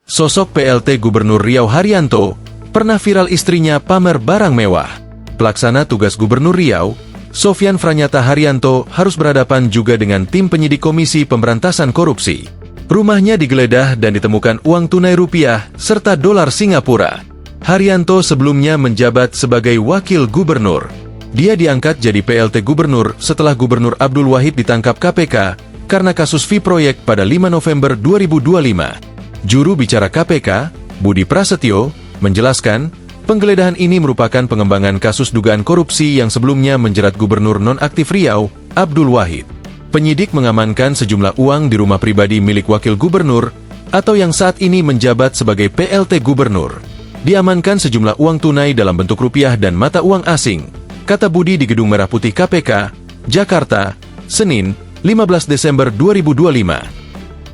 Sosok PLT Gubernur Riau Haryanto pernah viral istrinya pamer barang mewah. Pelaksana tugas Gubernur Riau, Sofyan Franyata Haryanto harus berhadapan juga dengan tim penyidik Komisi Pemberantasan Korupsi. Rumahnya digeledah dan ditemukan uang tunai rupiah serta dolar Singapura. Haryanto sebelumnya menjabat sebagai wakil gubernur. Dia diangkat jadi PLT Gubernur setelah Gubernur Abdul Wahid ditangkap KPK karena kasus fee proyek pada 5 November 2025. Juru bicara KPK, Budi Prasetyo, menjelaskan, penggeledahan ini merupakan pengembangan kasus dugaan korupsi yang sebelumnya menjerat Gubernur nonaktif Riau, Abdul Wahid. Penyidik mengamankan sejumlah uang di rumah pribadi milik wakil gubernur atau yang saat ini menjabat sebagai PLT Gubernur. Diamankan sejumlah uang tunai dalam bentuk rupiah dan mata uang asing, kata Budi di Gedung Merah Putih KPK, Jakarta, Senin, 15 Desember 2025.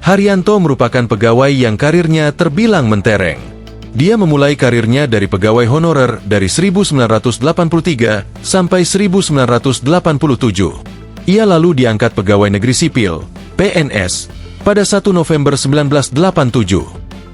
Haryanto merupakan pegawai yang karirnya terbilang mentereng. Dia memulai karirnya dari pegawai honorer dari 1983 sampai 1987. Ia lalu diangkat pegawai negeri sipil, PNS, pada 1 November 1987.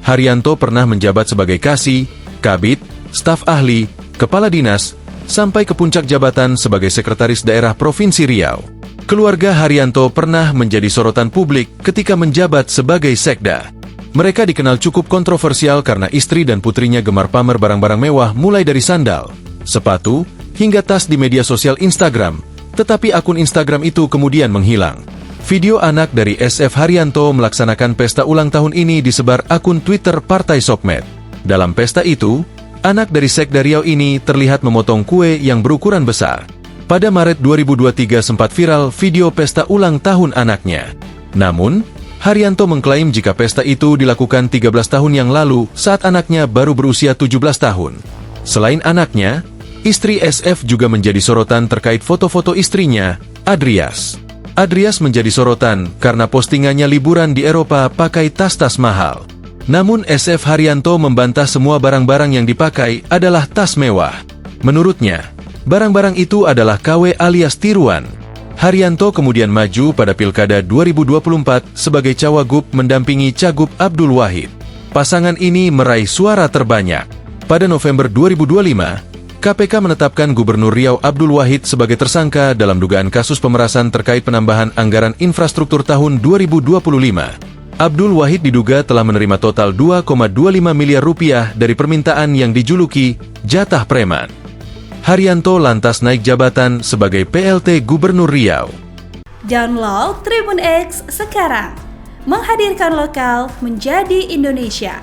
Haryanto pernah menjabat sebagai Kasih, Kabid, staf ahli, kepala dinas, sampai ke puncak jabatan sebagai Sekretaris Daerah Provinsi Riau. Keluarga Haryanto pernah menjadi sorotan publik ketika menjabat sebagai sekda. Mereka dikenal cukup kontroversial karena istri dan putrinya gemar pamer barang-barang mewah mulai dari sandal, sepatu, hingga tas di media sosial Instagram, tetapi akun Instagram itu kemudian menghilang. Video anak dari SF Haryanto melaksanakan pesta ulang tahun ini disebar akun Twitter Partai Sokmed. Dalam pesta itu, anak dari Sekda Riau ini terlihat memotong kue yang berukuran besar. Pada Maret 2023 sempat viral video pesta ulang tahun anaknya. Namun, Haryanto mengklaim jika pesta itu dilakukan 13 tahun yang lalu saat anaknya baru berusia 17 tahun. Selain anaknya, istri SF juga menjadi sorotan terkait foto-foto istrinya, Adrias. Adrias menjadi sorotan karena postingannya liburan di Eropa pakai tas-tas mahal. Namun SF Haryanto membantah semua barang-barang yang dipakai adalah tas mewah. Menurutnya, barang-barang itu adalah KW alias tiruan. Haryanto kemudian maju pada Pilkada 2024 sebagai cawagup mendampingi Cagup Abdul Wahid. Pasangan ini meraih suara terbanyak. Pada November 2025, KPK menetapkan Gubernur Riau Abdul Wahid sebagai tersangka dalam dugaan kasus pemerasan terkait penambahan anggaran infrastruktur tahun 2025. Abdul Wahid diduga telah menerima total 2,25 miliar rupiah dari permintaan yang dijuluki jatah preman. Haryanto lantas naik jabatan sebagai PLT Gubernur Riau. Download Tribun X sekarang, menghadirkan lokal menjadi Indonesia.